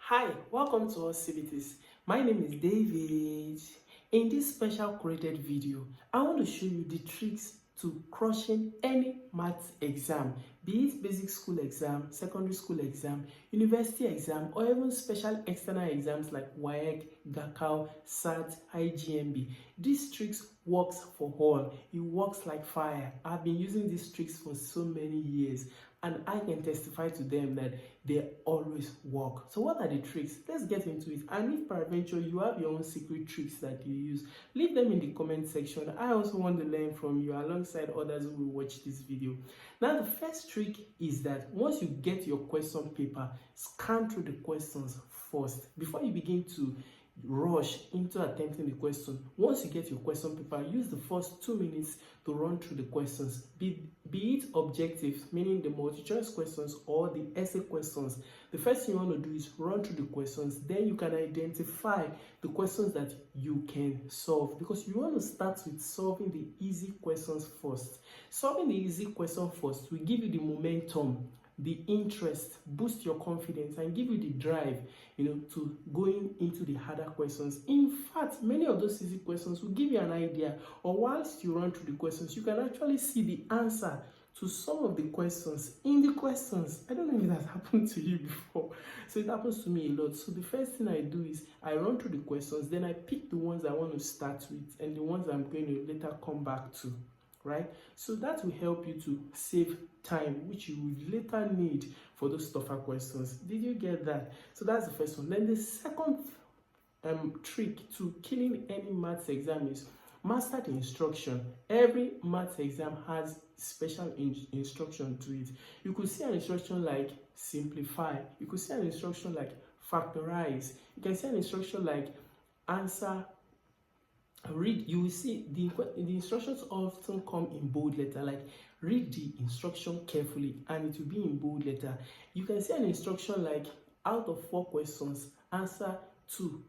Hi, welcome to AllCBTS. My name is David. In this special created video, I want to show you the tricks to crushing any maths exam, be it basic school exam, secondary school exam, university exam, or even special external exams like WAEC, GAOKAO, SAT, JAMB. These tricks works for all. It works like fire. I've been using these tricks for so many years, and I can testify to them that they always work. So what are the tricks? Let's get into it. And if peradventure you have your own secret tricks that you use, leave them in the comment section. I also want to learn from you alongside others who will watch this video. Now, the first trick is that once you get your question paper, scan through the questions first before you begin to rush into attempting the question. Once you get your question paper, use the first 2 minutes to run through the questions, be it objective, meaning the multi-choice questions, or the essay questions. The first thing you want to do is run through the questions. Then you can identify the questions that you can solve, because you want to start with solving the easy questions first. Solving the easy question first will give you the momentum, the interest, boost your confidence, and give you the drive, to going into the harder questions. In fact, many of those easy questions will give you an idea, or whilst you run through the questions, you can actually see the answer to some of the questions in the questions. I don't know if that happened to you before. So it happens to me a lot. So the first thing I do is I run through the questions, then I pick the ones I want to start with and the ones I'm going to later come back to. Right? So that will help you to save time, which you will later need for those tougher questions. Did you get that? So that's the first one. Then the second trick to killing any maths exam is master the instruction. Every maths exam has special instruction to it. You could see an instruction like simplify. You could see an instruction like factorize. You can see an instruction like answer. Read. You will see the instructions often come in bold letter, like read the instruction carefully, and it will be in bold letter. You can see an instruction like out of 4 questions, answer 2.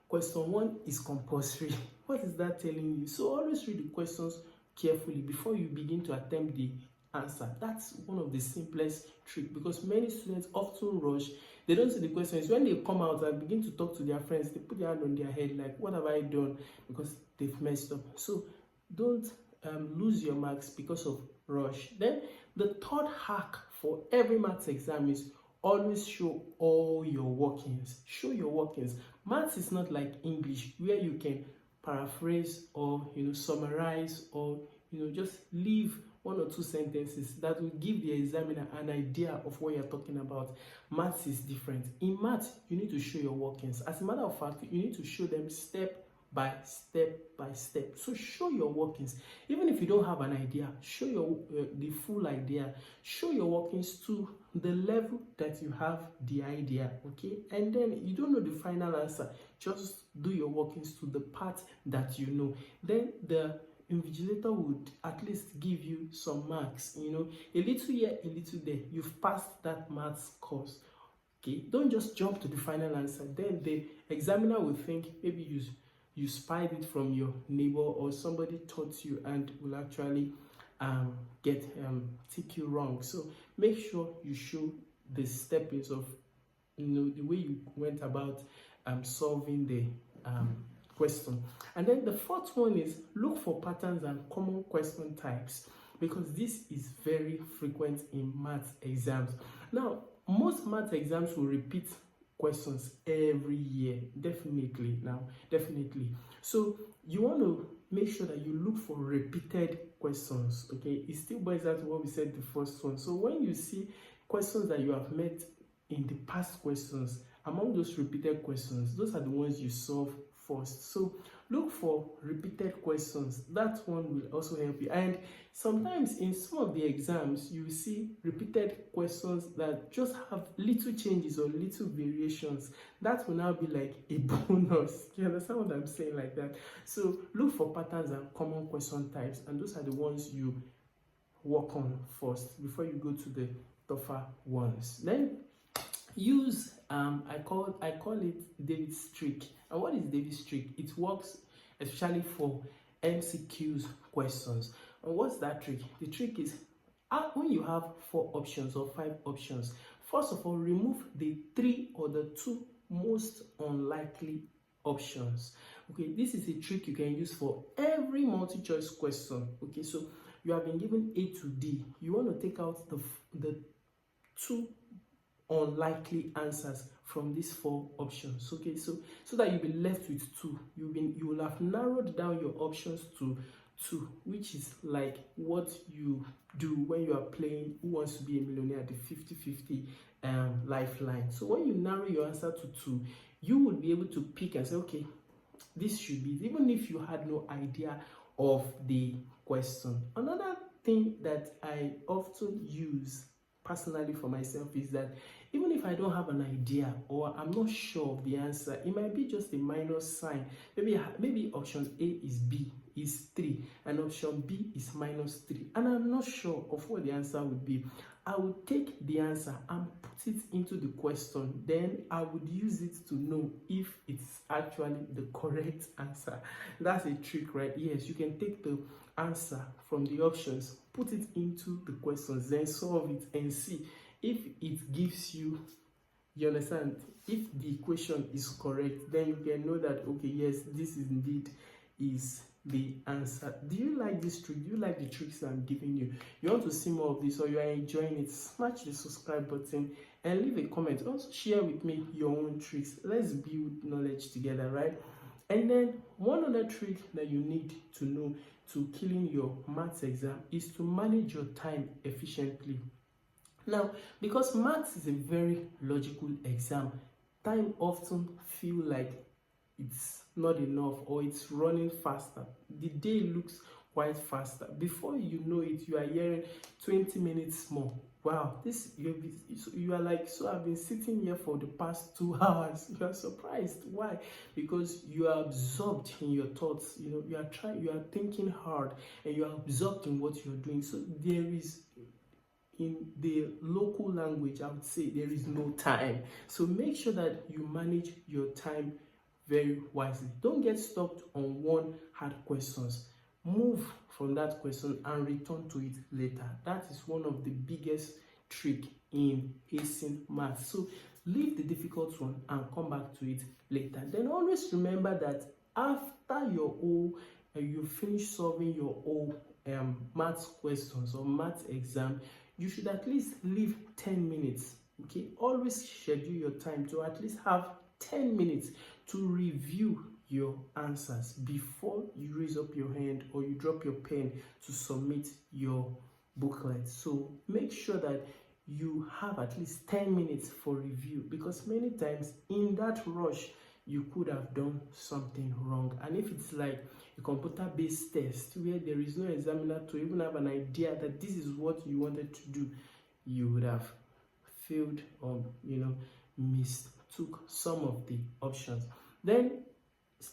Question 1 is compulsory. What is that telling you? So always read the questions carefully before you begin to attempt the answer. That's one of the simplest tricks, because many students often rush. They don't see the questions. When they come out and begin to talk to their friends, they put their hand on their head like, what have I done? Because they've messed up. So don't lose your marks because of rush. Then the third hack for every maths exam is always show all your workings. Show your workings. Maths is not like English, where you can paraphrase or summarize or just leave 1 or 2 sentences that will give the examiner an idea of what you're talking about. Maths is different. In maths, you need to show your workings. As a matter of fact, you need to show them step by step by step. So show your workings. Even if you don't have an idea, show your the full idea. Show your workings to the level that you have the idea, okay? And then you don't know the final answer, just do your workings to the part that you know. Then the invigilator would at least give you some marks, a little here, a little there. You've passed that maths course. Okay, don't just jump to the final answer. Then the examiner will think maybe you spied it from your neighbor or somebody taught you and will actually take you wrong. So make sure you show the steppings of the way you went about solving the question. And then the fourth one is look for patterns and common question types, because this is very frequent in maths exams. Now, most maths exams will repeat questions every year, definitely. So you want to make sure that you look for repeated questions. Okay, it still boils down to what we said the first one. So when you see questions that you have met in the past questions, among those repeated questions, those are the ones you solve first. So look for repeated questions. That one will also help you. And sometimes in some of the exams, you will see repeated questions that just have little changes or little variations. That will now be like a bonus. You understand what I'm saying like that? So look for patterns and common question types, and those are the ones you work on first before you go to the tougher ones. Then use I call it David's trick. And what is David's trick? It works especially for MCQs questions. And what's that trick? The trick is when you have 4 options or 5 options, first of all, remove the 3 or the 2 most unlikely options. Okay, this is a trick you can use for every multi-choice question. Okay, so you have been given A to D. You want to take out the two unlikely answers from these 4 options. Okay, so that you'll be left with 2. You will have narrowed down your options to 2, which is like what you do when you are playing Who Wants to Be a Millionaire, the 50-50 lifeline. So when you narrow your answer to 2, you would be able to pick and say, okay, this should be, even if you had no idea of the question. Another thing that I often use personally for myself is that even if I don't have an idea or I'm not sure of the answer, it might be just a minus sign. Maybe option A is B is 3 and option B is -3, and I'm not sure of what the answer would be. I would take the answer and put it into the question. Then I would use it to know if it's actually the correct answer. That's a trick, right? Yes, you can take the answer from the options, put it into the questions, then solve it and see if it gives you, you understand, if the equation is correct. Then you can know that, okay, yes, this is indeed is the answer. Do you like this trick? Do you like the tricks I'm giving you? You want to see more of this, or you are enjoying it? Smash the subscribe button and leave a comment. Also share with me your own tricks. Let's build knowledge together, right? And then one other trick that you need to know to killing your maths exam is to manage your time efficiently. Now, because maths is a very logical exam, time often feel like it's not enough or it's running faster. The day looks quite faster. Before you know it, you are hearing 20 minutes more. Wow, you are like, so I've been sitting here for the past 2 hours. You are surprised. Why? Because you are absorbed in your thoughts. You are thinking hard and you are absorbed in what you're doing. So there is, in the local language, I would say there is no time. So make sure that you manage your time very wisely. Don't get stuck on one hard questions. Move from that question and return to it later. That is one of the biggest trick in acing math. So leave the difficult one and come back to it later. Then always remember that after you finish solving your math questions or math exam, you should at least leave 10 minutes. Okay, always schedule your time to at least have 10 minutes to review your answers before you raise up your hand or you drop your pen to submit your booklet. So make sure that you have at least 10 minutes for review, because many times in that rush you could have done something wrong. And if it's like a computer-based test where there is no examiner to even have an idea that this is what you wanted to do, you would have failed or mistook some of the options. Then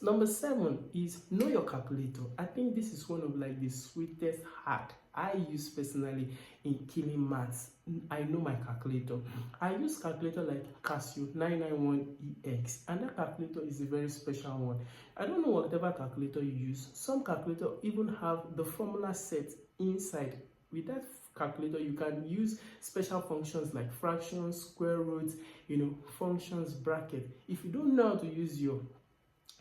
number 7 is know your calculator. I think this is one of like the sweetest hack I use personally in killing maths. I know my calculator. I use calculator like Casio 991EX, and that calculator is a very special one. I don't know whatever calculator you use. Some calculator even have the formula set inside. With that calculator, you can use special functions like fractions, square roots, functions, bracket. If you don't know how to use your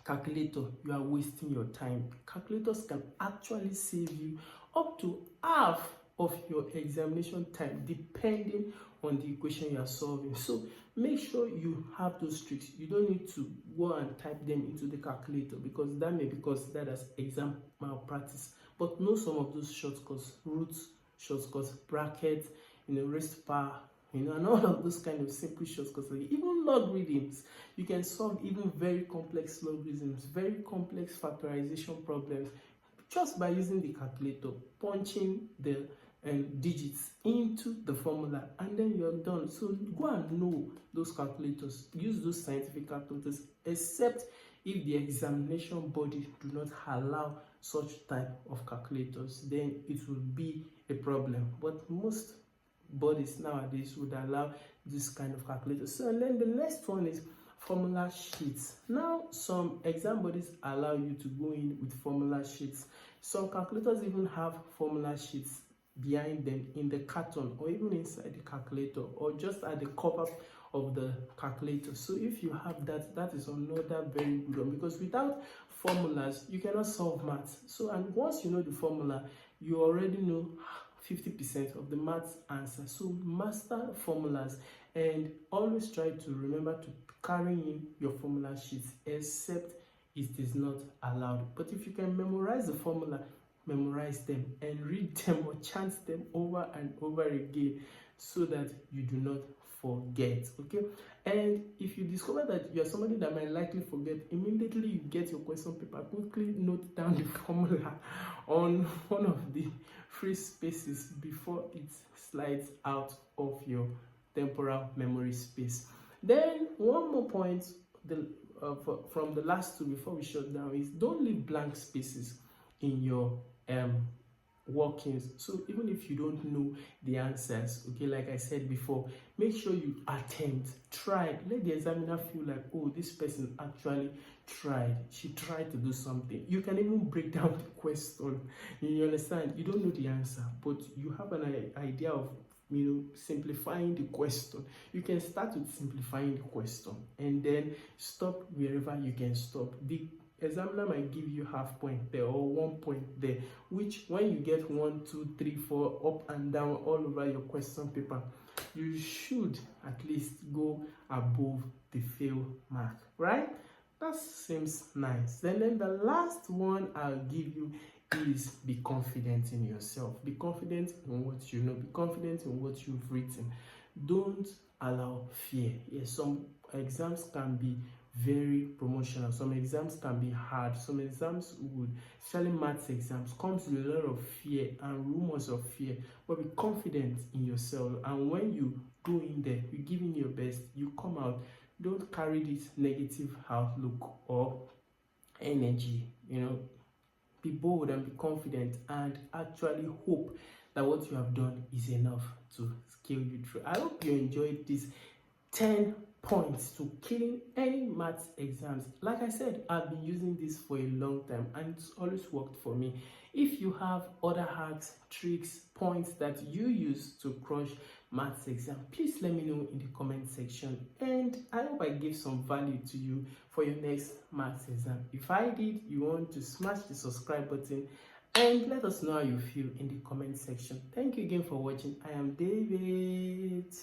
calculator, you are wasting your time. Calculators can actually save you up to half of your examination time, depending on the equation you are solving. So make sure you have those tricks. You don't need to go and type them into the calculator, because that may be considered as exam malpractice. But know some of those shortcuts, roots, shortcuts, brackets, raised to power, and all of those kind of simple shortcuts. Like even logarithms, you can solve even very complex logarithms, very complex factorization problems, just by using the calculator, punching the digits into the formula, and then you're done. So go and know those calculators, use those scientific calculators, except if the examination body do not allow such type of calculators, then it will be a problem. But most bodies nowadays would allow this kind of calculators. So, and then the next one is formula sheets. Now some exam bodies allow you to go in with formula sheets. Some calculators even have formula sheets behind them in the carton, or even inside the calculator, or just at the cover of the calculator. So if you have that, that is another very good one, because without formulas you cannot solve maths. So, and once you know the formula, you already know 50% of the maths answer. So master formulas, and always try to remember to carry in your formula sheets, except it is not allowed. But if you can memorize the formula, memorize them and read them or chant them over and over again, so that you do not forget. Okay, and if you discover that you are somebody that might likely forget, immediately you get your question paper, quickly note down the formula on one of the free spaces before it slides out of your temporal memory space. Then one more point from the last two before we shut down is, don't leave blank spaces in your workings. So even if you don't know the answers, okay, like I said before, make sure you attempt, try, let the examiner feel like, oh, this person actually tried, she tried to do something. You can even break down the question. You understand, you don't know the answer, but you have an idea of, you know, simplifying the question. You can start with simplifying the question and then stop wherever you can stop. The examiner might give you half point there or 1 point there, which when you get 1, 2, 3, 4 up and down all over your question paper, you should at least go above the fail mark, right? That seems nice. And then the last one I'll give you is, be confident in yourself. Be confident in what you know. Be confident in what you've written. Don't allow fear. Yes, some exams can be very promotional. Some exams can be hard. Some exams would, especially maths exams, comes with a lot of fear and rumors of fear. But be confident in yourself. And when you go in there, you give in your best, you come out. Don't carry this negative outlook or energy, you know. Be bold and be confident, and actually hope that what you have done is enough to scale you through. I hope you enjoyed these 10 points to killing any maths exams. Like I said, I've been using this for a long time and it's always worked for me. If you have other hacks, tricks, points that you use to crush maths exam, please let me know in the comment section, and I hope I gave some value to you for your next maths exam. If I did, you want to smash the subscribe button and let us know how you feel in the comment section. Thank you again for watching. I am David.